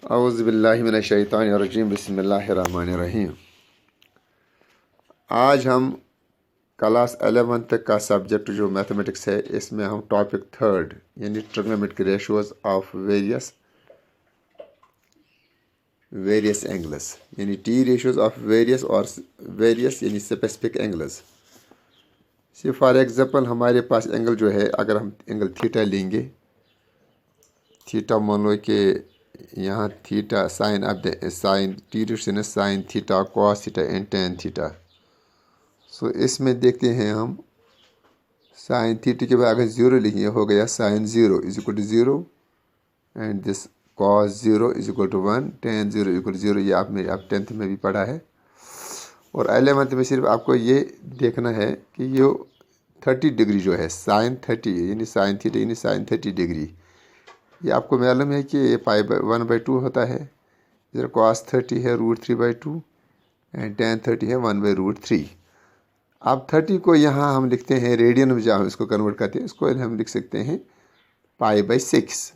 औज़ुबिल्लाहि मिनश्शैतानिर्रजीम बिस्मिल्लाहिर्रहमानिर्रहीम। आज हम क्लास 11th का सब्जेक्ट जो मैथमेटिक्स है, इसमें हम टॉपिक थर्ड यानी trigonometric ratios of various angles यानी टी रेशियोज ऑफ वेरियस और वेरियस यानी specific angles. See for example हमारे पास एंगल जो है, अगर हम एंगल थीटा लेंगे, थीटा मान लो कि यहाँ theta sine of the sine T ratio sine theta cos theta and tan theta. So इसमें देखते हैं हम साइन थीटा के बाद अगर ज़ीरो लिखेंगे हो गया sine zero is equal to zero and this cos zero is equal to one, tan zero equal to zero. ये आप 10th में भी पढ़ा है। और 11th में सिर्फ आपको ये देखना है कि ये 30 डिग्री जो है साइन 30 यानी साइन थीटा यानी साइन 30 डिग्री, ये आपको मालूम है कि ये पाई बाई 1/2 होता है। इधर कॉस 30 है √3/2 एंड टेन 30 है 1/√3। अब 30 को यहाँ हम लिखते हैं रेडियन में, जहाँ इसको कन्वर्ट करते हैं इसको हम लिख सकते हैं पाई/6।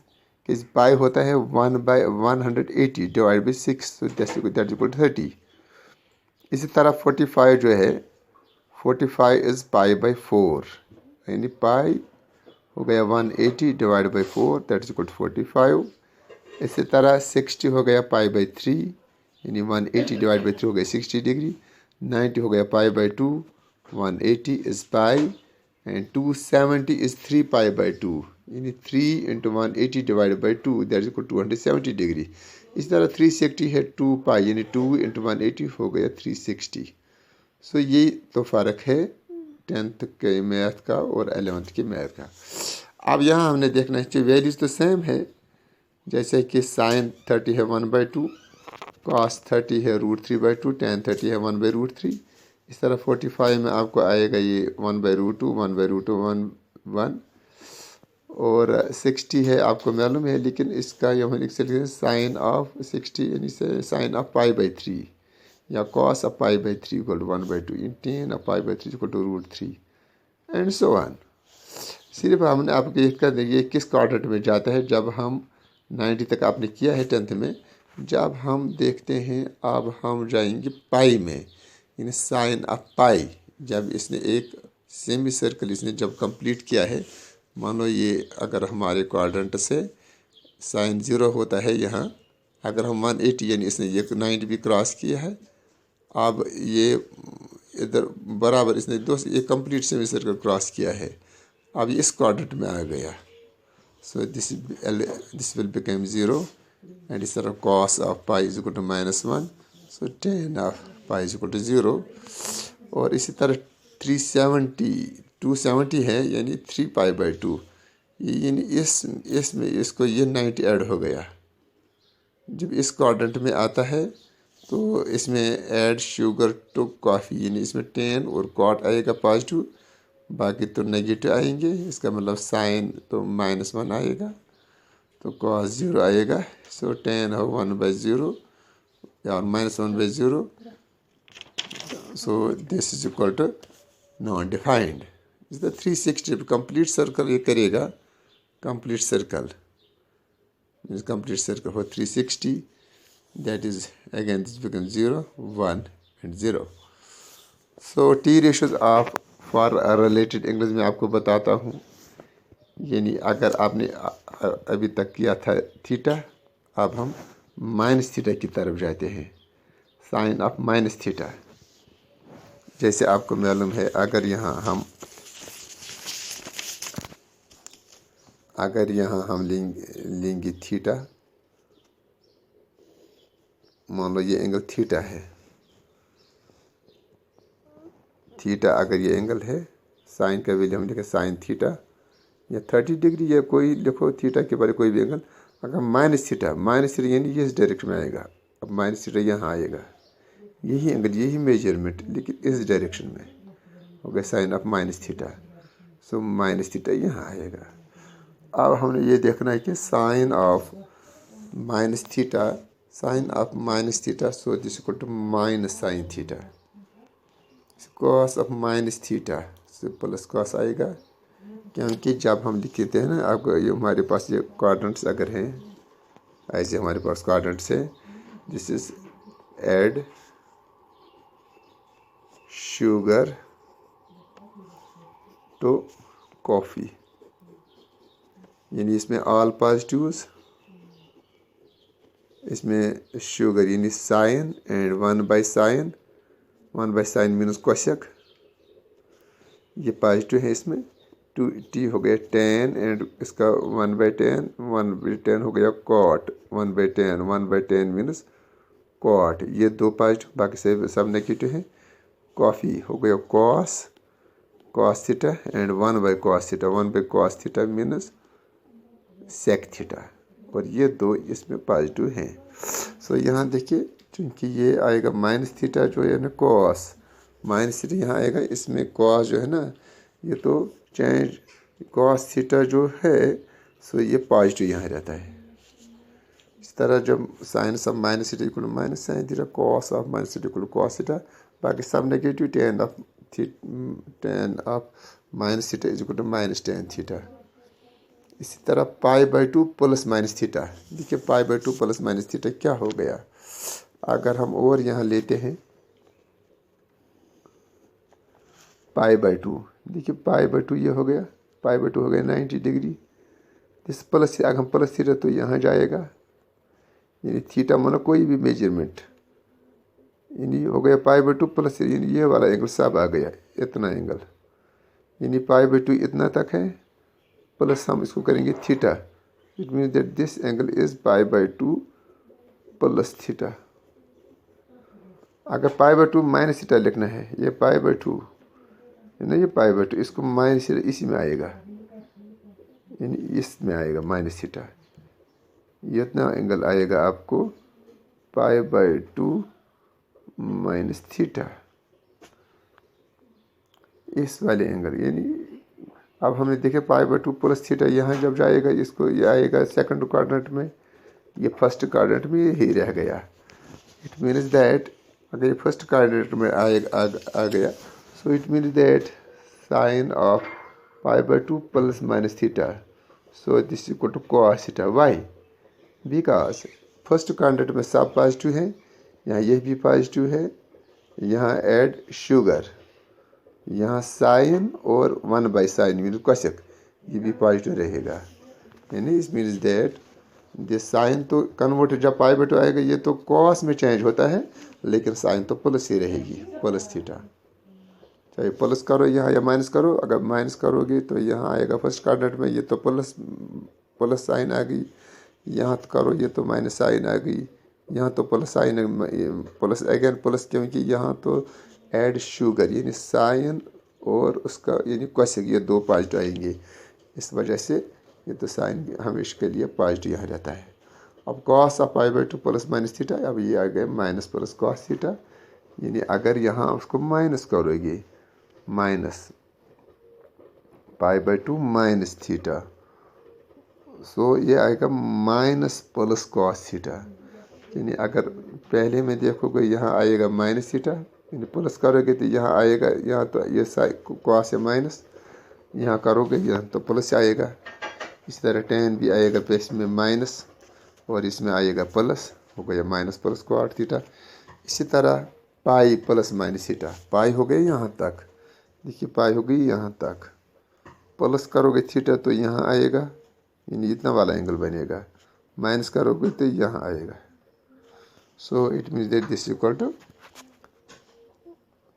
कि पाई होता है 1/180 divide by 6, that equal to 30। इसी तरह 45 जो है 45 इज़ पाई/4 यानी पाई हो गया 180 divide by 4, that is equal to 45। इसी तरह 60 हो गया पाई/3 यानी 180 डिवाइड बाई 3 हो गया 60 डिग्री। 90 हो गया pi, 180 is pi and 270 is 3 pi यानी 3 into 180 divide by 2, that is equal to 270 degree. इसी तरह 360 है 2 पाई यानी 2 इंटू 180 हो गया 360। सो ये तो फ़र्क है 10th के मैथ का और 11th के मैथ का। अब यहाँ हमने देखना है कि वैल्यूज़ तो सेम है, जैसे कि साइन 30 है 1/2, कॉस 30 है √3/2, टेन 30 है 1/√3। इस तरह 45 में आपको आएगा ये 1/√2, 1/√2 1 और 60 है आपको मालूम है, लेकिन इसका हम लिख सकते हैं साइन ऑफ 60 यानी साइन ऑफ पाई/3 या कॉस ऑफ पाई/3 equal to 1/2 in tan of पाई/3 equal to √3 and so on. सिर्फ हमने आपको ये कर देंगे ये किस क्वाड्रेंट में जाता है। जब हम 90 तक आपने किया है 10th में, जब हम देखते हैं अब हम जाएंगे पाई में यानी साइन ऑफ पाई। जब इसने एक सेमी सर्कल इसने जब कंप्लीट किया है, मान लो ये अगर हमारे क्वाड्रेंट से साइन 0 होता है यहाँ, अगर हम 180 यानी इसने ये 90 भी क्रॉस किया है, अब ये इधर बराबर इसने ये कंप्लीट सेमी सर्कल क्रॉस किया है, अब ये इस क्वाड्रेंट में आ गया। So this will become 0 and इस तरह cos of pi is equal to -1, so tan of pi is equal to 0। और इसी तरह 270 है यानी 3 पाई/2 यानी इसमें इसको ये 90 ऐड हो गया। जब इस क्वाड्रेंट में आता है तो इसमें ऐड शुगर टू कॉफ़ी यानी इसमें 10 और कॉट आएगा पॉजिटिव, बाकी तो नेगेटिव आएंगे। इसका मतलब साइन तो -1 आएगा तो कॉस 0 आएगा। सो 10 हो 1/0 और -1/0, so this is equal to non defined. इस 360 कंप्लीट सर्कल ये करेगा, complete circle for 360, that is again this becomes 0 1 and 0। so T ratios of for related angles में आपको बताता हूँ, यानी अगर आपने अभी तक किया था थीटा, अब हम माइनस थीटा की तरफ जाते हैं। साइन ऑफ माइनस थीटा, जैसे आपको मालूम है अगर यहाँ हम लेंगे थीटा, मान लो ये एंगल थीटा है, थीटा अगर ये एंगल है, साइन का वैल्यू हम लिखे साइन थीटा या 30 डिग्री या कोई लिखो थीटा के बारे कोई भी एंगल। अगर माइनस थीटा यानी ये इस डायरेक्शन में आएगा। अब माइनस थीटा यहाँ आएगा, यही एंगल यही मेजरमेंट लेकिन इस डायरेक्शन में हो गया sine of minus theta. So minus theta यहाँ आएगा। अब हमने ये देखना है कि sine of minus theta, so this equal to minus sine theta. Cos of minus theta से प्लस कॉस आएगा, क्योंकि जब हम लिखते हैं ना, आपको ये हमारे पास ये क्वाड्रेंट्स अगर हैं, ऐसे हमारे पास कोऑर्डिनेट्स है। This is add sugar to coffee, यानी इसमें ऑल पॉजिटिव्स, इसमें शुगर यानी sine and sine, sine means cosec, ये पॉजिटिव है इसमें। 2t हो गया 10 एंड इसका 1/10, 1/10 हो गया कॉट, 1/10, 1/10 मीन्स कॉट, ये दो पॉजिटिव, बाकी सब नेगेटिव है। कॉफ़ी हो गया cos theta and 1/cos theta, 1/cos theta means sec theta, और ये दो इसमें पॉजिटिव हैं। सो यहाँ देखिए, क्योंकि ये आएगा माइनस थीटा जो है ना कॉस, माइनस थीटा यहाँ आएगा, इसमें कॉस जो है ना ये तो चेंज, कॉस थीटा जो है सो ये पॉजिटिव यहाँ रहता है। इस तरह जब sine of minus theta equal minus sine theta, cos of minus theta equal cos theta, बाकी सब negative, tan of minus theta is equal to minus tan theta. इसी तरह π/2 प्लस माइनस थीटा, देखिए π/2 प्लस माइनस थीटा क्या हो गया, अगर हम और यहाँ लेते हैं π/2, देखिए π/2 ये हो गया, π/2 हो गया 90 डिग्री। इस प्लस से अगर हम प्लस थीटा तो यहाँ जाएगा, यानी थीटा मानो कोई भी मेजरमेंट, यानी हो गया π/2 प्लस, यानी ये वाला एंगल सब आ गया, इतना एंगल, यानी π/2 इतना तक है, प्लस हम इसको करेंगे theta, it mean that this angle is π/2 plus theta. अगर π/2 माइनस थीटा लिखना है, ये π/2 है ना, ये π/2, इसको माइनस थीटा इसी में आएगा, यानी इसमें आएगा माइनस थीटा, ये इतना एंगल आएगा आपको π/2 माइनस थीटा, इस वाले एंगल। यानी अब हमने देखे π/2 प्लस थीटा, यहाँ जब जाएगा इसको ये आएगा सेकंड क्वाड्रेंट में, ये फर्स्ट क्वाड्रेंट में ही रह गया। इट मीन्स दैट अगर ये फर्स्ट क्वाड्रेंट में आ गया, so it means that sine of π/2 plus minus theta, so this equal to cos theta. Why? Because first quadrant में सब पॉजिटिव है, यहाँ यह भी पॉजिटिव है, यहाँ ऐड शुगर, यहाँ साइन और 1/साइन मीन क्वशक, ये भी पॉजिटिव रहेगा, यानी इस मीन्स दैट दिस साइन तो कन्वर्ट, जब π/2 आएगा ये तो कॉस में चेंज होता है, लेकिन साइन तो प्लस ही रहेगी, प्लस थीटा, चाहे प्लस करो यहाँ या माइनस करो, अगर माइनस करोगे तो यहाँ आएगा फर्स्ट क्वाड्रेंट में, ये तो प्लस साइन आ गई, यहाँ तो करो ये तो माइनस साइन आ गई, यहाँ तो plus sign, plus again plus, क्योंकि यहाँ तो ऐड शुगर यानी साइन और उसका यानी क्वशक, ये दो पॉजिटिव आएंगे, इस वजह से ये तो साइन हमेशा के लिए पॉजिटिव यहाँ रहता है। अब cos of π/2 plus minus theta, अब ये आ गया माइनस प्लस कॉस थीटा, यानी अगर यहाँ उसको माइनस करोगे, माइनस π/2 माइनस थीटा, सो ये आएगा माइनस प्लस कॉस थीटा, यानी अगर पहले में देखोगे यहाँ आएगा माइनस थीटा, यानी प्लस करोगे तो यहाँ आएगा, यहाँ तो ये कॉस है माइनस, यहाँ करोगे यहाँ तो प्लस आएगा, इस तरह टेन भी आएगा प्लस में माइनस, और इसमें आएगा प्लस, हो गया माइनस प्लस कॉट थीटा। इसी तरह pi plus minus theta, pi हो गई यहाँ तक, देखिए पाई हो गई यहाँ तक, प्लस करोगे थीटा तो यहाँ आएगा, यानी इतना वाला एंगल बनेगा, माइनस करोगे तो यहाँ आएगा, so it means that this equal to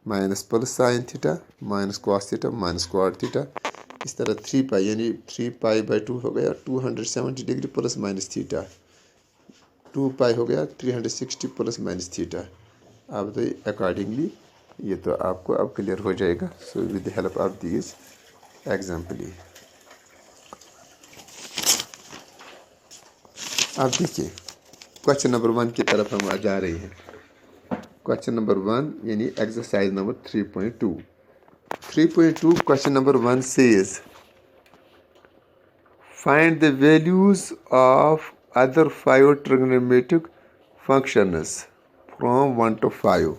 minus plus sine theta minus cos theta minus cot theta. इस तरह 3π यानी 3π/2 हो गया 270 डिग्री प्लस माइनस थीटा, 2π हो गया 360 प्लस माइनस थीटा। अब तो अकॉर्डिंगली ये तो आपको अब क्लियर हो जाएगा, so with the help of this example. अब देखिए क्वेश्चन नंबर 1 की तरफ हम आ जा रहे हैं। क्वेश्चन नंबर 1 यानी exercise number 3.2 question number 1 says find the values of other 5 trigonometric functions from 1 to 5।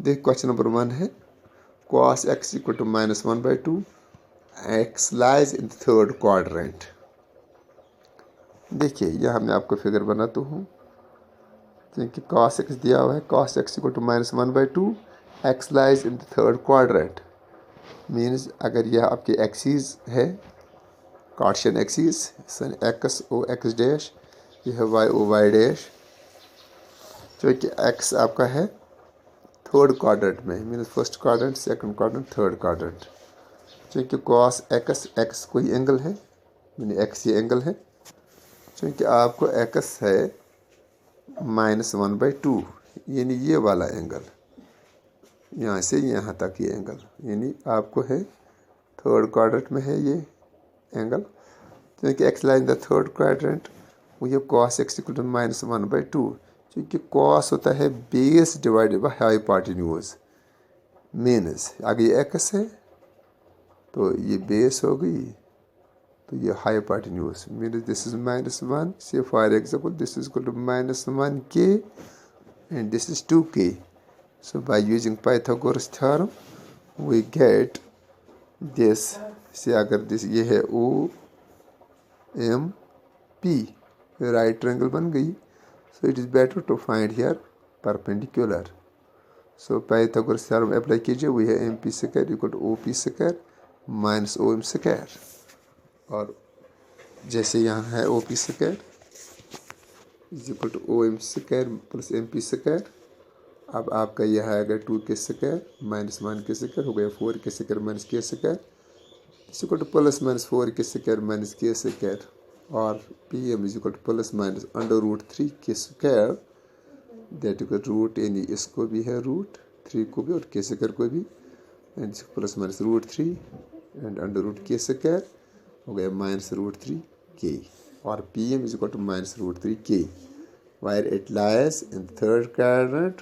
देख क्वेश्चन नंबर 1 है cos x equal to -1/2, x lies in the third quadrant। देखिए यहाँ मैं आपको फिगर बनाता हूँ, क्योंकि cos x दिया हुआ है, cos x equal to -1/2, x lies in the third quadrant. Means अगर यह आपकी एक्सीज है, Cartesian axes, x O x dash, यह है y ओ y डैश, क्योंकि x आपका है थर्ड क्वाड्रेंट में, means first quadrant, second quadrant, third quadrant. क्योंकि cos x कोई एंगल है, यानी x ये एंगल है, क्योंकि आपको x है -1/2, यानी ये वाला एंगल, यहाँ से यहाँ तक ये एंगल, यानी आपको है थर्ड क्वाड्रेंट में है ये एंगल। क्योंकि x line the third quadrant, वो ये cos x इक्वल टू -1/2, क्योंकि cos होता है base divided by hypotenuse. Means अगर ये x है तो ये बेस हो गई, तो ये hypotenuse, means this is -1, say for example this is equal to -1k and this is 2k. So by using Pythagoras theorem we get this, से अगर दिस ये है OMP, राइट ट्रायंगल बन गई। So it is better to find here perpendicular. So Pythagoras theorem apply कीजिए, वही है MP square equal to OP square minus OM square, और जैसे यहाँ है OP square is equal to OM square plus MP square. अब आपका यह आएगा 2k square minus 1k square, हो गया 4k square minus k square, is equal to plus minus 4k square minus k square, और PM is equal to plus minus √3k square, that equal root, यानी इसको भी है √3 को भी और k स्क्वायर को भी, and plus minus √3 and √k square, हो गया -√3k, और PM is equal to -√3k, where it lies in the third quadrant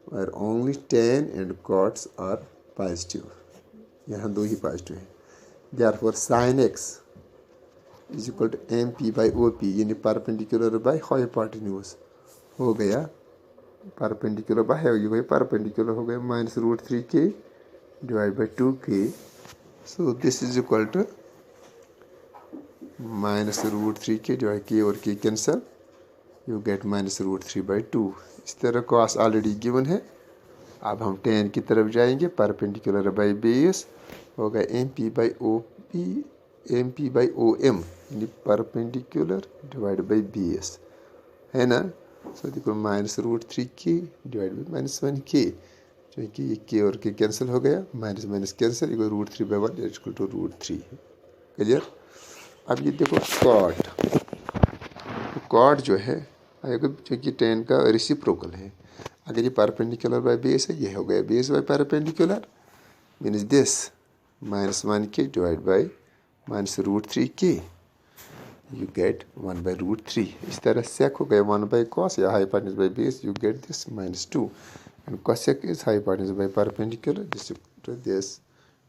where only tan and cots are positive, यहाँ दो ही पॉजिटिव है। therefore sin x is equal to MP by OP, यानी perpendicular by hypotenuse, हो गया perpendicular by, ये गया perpendicular, हो गया -√3k divide by 2k। So this is equal to -√3k divide k और k कैंसल, यू गेट -√3/2। इस तरह cos ऑलरेडी गिवन है। अब हम tan की तरफ जाएंगे, परपेंडिकुलर बाय बेस, होगा MP by OP, MP by OM, यानी परपेंडिकुलर डिवाइड बाय बेस, है ना। सो देखो -√3k डिवाइड बाई -1k, क्योंकि ये k और k कैंसिल हो गया, minus minus cancel, equal √3/1 equal to √3। Clear. अब ये देखो कॉट जो है आएगा, क्योंकि tan का रेसिप्रोकल है। अगर ये परपेंडिकुलर बाय बेस है, ये हो गया base by perpendicular, means this -1k divide by -√3k, you get 1/√3। इस तरह sec हो गया 1/cos, या hypotenuse by base, you get this -2, and cosec is hypotenuse by perpendicular, this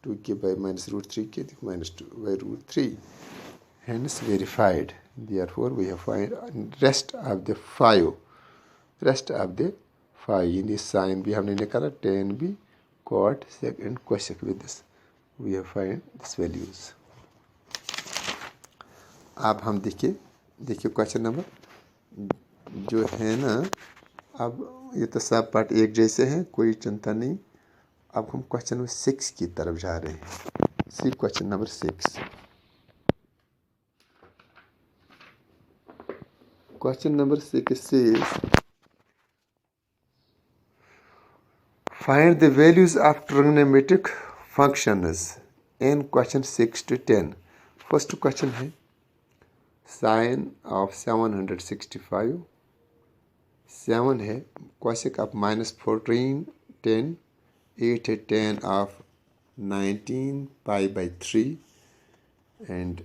2k by -√3k, -2/√3, hence verified। Therefore we have find rest of the five, यानी sign भी हमने निकाला, tan भी, cot, sec and cosec, with this we have find this values। अब हम देखिए question number जो है ना, अब ये तो सब पार्ट एक जैसे हैं, कोई चिंता नहीं। अब हम क्वेश्चन नंबर 6 की तरफ जा रहे हैं। सी question number 6। Question number 6 says, find the values of trigonometric functions in question 6 to 10। First question है sin of 765, 7 है cosec of -14, 10, 8 है tan of 19 π/3, and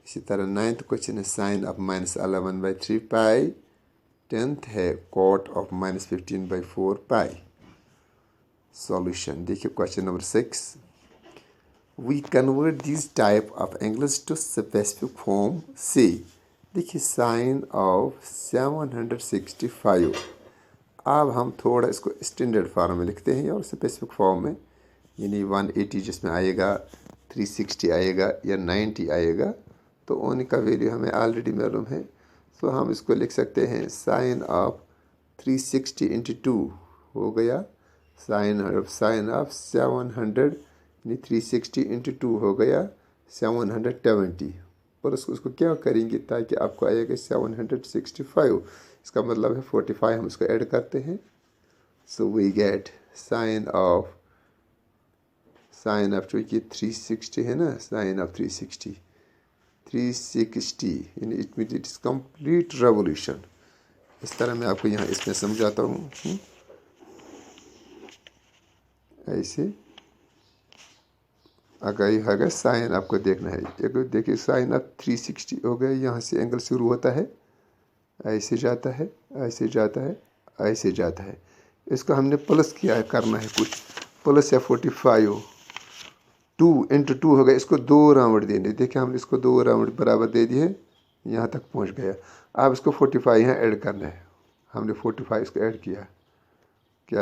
इसी तरह 9th क्वेश्चन है साइन ऑफ -11/3 पाई, 10th है कॉट ऑफ -15/4 पाई। सॉल्यूशन देखिए question number 6, we convert this type of angles to specific form से। देखिए साइन ऑफ 765, अब हम थोड़ा इसको स्टैंडर्ड फॉर्म में लिखते हैं और स्पेसिफिक फॉर्म में, यानी 180 जिसमें आएगा, 360 आएगा या 90 आएगा, तो ओन का वैल्यू हमें ऑलरेडी मालूम है, तो हम इसको लिख सकते हैं साइन ऑफ 360 इंटू 2 हो गया साइन ऑफ 700 यानी 360 इंटू 2 हो गया 720। पर उसको क्या करेंगे ताकि आपको आएगा 765, इसका मतलब है 45 हम इसको ऐड करते हैं। So we get sine of चूँकि 360 है ना, साइन ऑफ 360 यानी it mean it's complete revolution. इस तरह मैं आपको यहाँ इसमें समझाता हूँ। ऐसे अगर साइन आपको देखना है, देखिए साइन ऑफ 360 हो गया, यहाँ से एंगल शुरू होता है, ऐसे जाता है, ऐसे जाता है, ऐसे जाता है। इसको हमने प्लस किया है, करना है कुछ प्लस या 45 2 इंटू 2 हो गया। इसको 2 राउंड देने, देखिए हमने इसको 2 राउंड बराबर दे दिए, यहाँ तक पहुँच गया। अब इसको 45 यहाँ ऐड करना है, हमने 45 इसको ऐड किया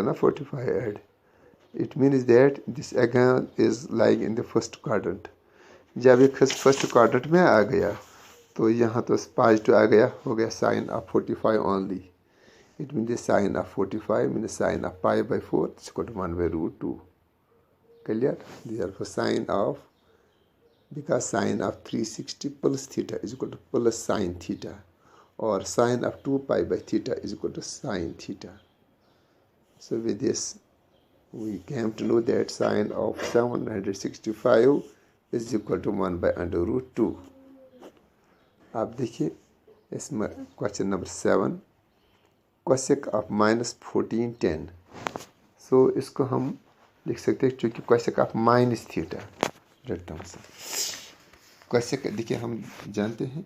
ना 45 add. It means that this angle is lying in the first quadrant. जब ये फर्स्ट क्वाड्रेंट में आ गया तो यहाँ तो पॉजिटिव आ गया, हो गया sine of 45 only. It mean sine of 45 mean sine of π/4 equal to 1/√2। Clear? Therefore sine of, because sine of 360 plus theta is equal to plus sine theta, और sine of 2π/θ is equal to sine theta. So with this we came to know that sine of 765 is equal to 1/√2। आप देखिए इसमें question number 7, cosec of -14tan। सो इसको हम लिख सकते हैं, चूँकि कोसेक ऑफ माइनस थीटा रखता हूँ सर। कोसेक देखिए हम जानते हैं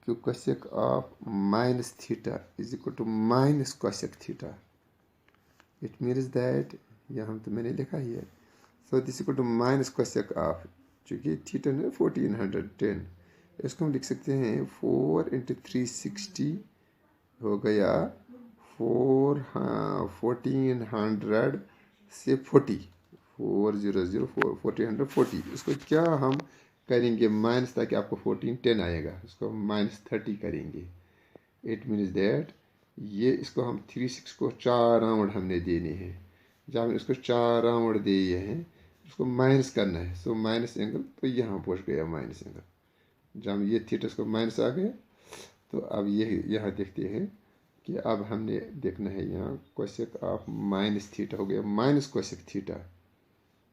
कि cosec of minus theta is equal to minus cosec theta. It means that यहाँ तो मैंने लिखा ही है, so this equal to minus cosec of, चूँकि थीटा ने 1410, इसको हम लिख सकते हैं 4 इंटू 360 हो गया 1400 से 40 1440। इसको क्या हम करेंगे माइनस, ताकि आपको 1410 आएगा, इसको हम -30 करेंगे। इट मीन्स दैट ये इसको हम 36 को 4 राउंड हमने देने हैं। जब हम इसको 4 राउंड दिए हैं, उसको माइनस करना है, सो माइनस एंगल, तो यहाँ पहुँच गया माइनस एंगल। जब हम ये थीटा को माइनस आ गया, तो अब ये यहाँ देखते हैं कि अब हमने देखना है यहाँ कोसेक ऑफ माइनस थीटा हो गया माइनस कोसेक थीटा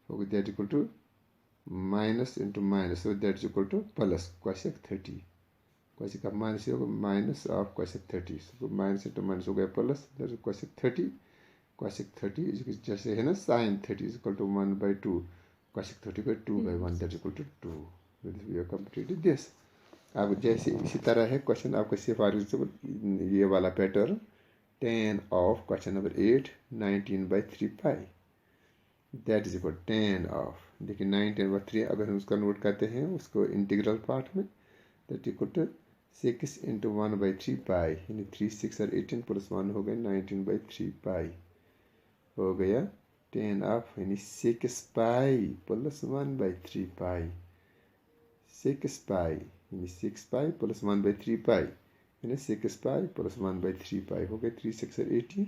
हो गया, that equal to minus into minus, so that is equal to plus cosec 30। Cosec of minus होगा minus of cosec 30, so minus into minus हो गया plus, that is cosec 30। Cosec 30 जैसे है ना sine 30 is equal to 1/2, cosec 30 को 2/1, that is equal to 2। We have completed this. अब जैसे इसी तरह है क्वेश्चन आपको से फॉर एग्जाम्पल ये वाला pattern tan of question number 8 19/3π, that is equal tan of, देखिए 19/3 अगर हम उसका नोट करते हैं उसको इंटीग्रल पार्ट में, दैट इक्वल टू 6 इंटू 1/3π, यानी 3 6 और 18 प्लस 1 हो गया 19/3π हो गया tan ऑफ, यानी 6π प्लस 1/3π, 6π यानी 6π प्लस 1/3π, यानी 6π प्लस 1/3π हो गया 3 6 और 18,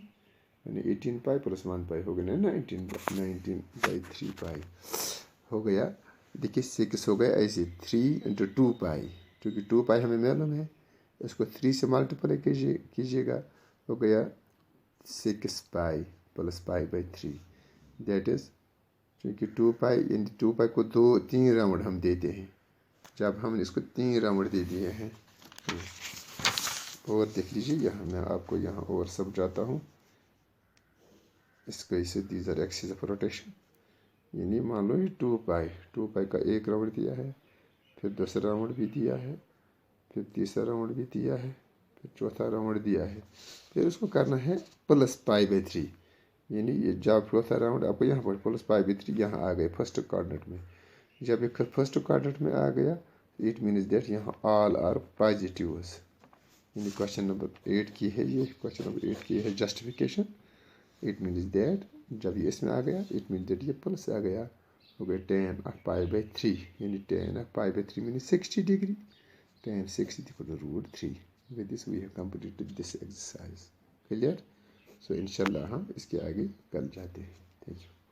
यानी 18π प्लस 1π हो गया ना 19/3π हो गया। देखिए 6 हो गया ऐसे 3 इंटू 2π, क्योंकि 2π हमें मालूम है, इसको 3 से मल्टीप्लाई कीजिएगा, हो गया 6π प्लस π/3, दैट इज, क्योंकि 2π यानी 2π को 3 राउंड हम देते हैं। जब हम इसको 3 राउंड दे दिए हैं, और देख लीजिए यहाँ मैं आपको यहाँ और समझाता हूँ इसको। इसे these are axis of rotation, यानी मान लो ये 2π का 1 राउंड दिया है, फिर दूसरा राउंड भी दिया है, फिर तीसरा राउंड भी दिया है, फिर चौथा राउंड दिया है, फिर उसको करना है प्लस π/3, यानी ये जब चौथा राउंड आपको यहाँ पर प्लस π/3 यहाँ आ गए फर्स्ट क्वाड्रेंट में। जब एक फर्स्ट क्वाड्रेंट में आ गया, इट मीन्स दैट यहाँ ऑल आर पॉजिटिव्स, यानी क्वेश्चन नंबर 8 की है ये, क्वेश्चन नंबर 8 की है जस्टिफिकेशन। इट मीन्स दैट जब ये इसमें आ गया, इट मीन्स दैट ये प्लस आ गया, हो गया tan ऑफ π/3, यानी tan of π/3 mean 60 degree, tan 6 is equal to root 3. With this we have completed this exercise. Clear? So inshallah हम इसके आगे कल जाते हैं. Thank you.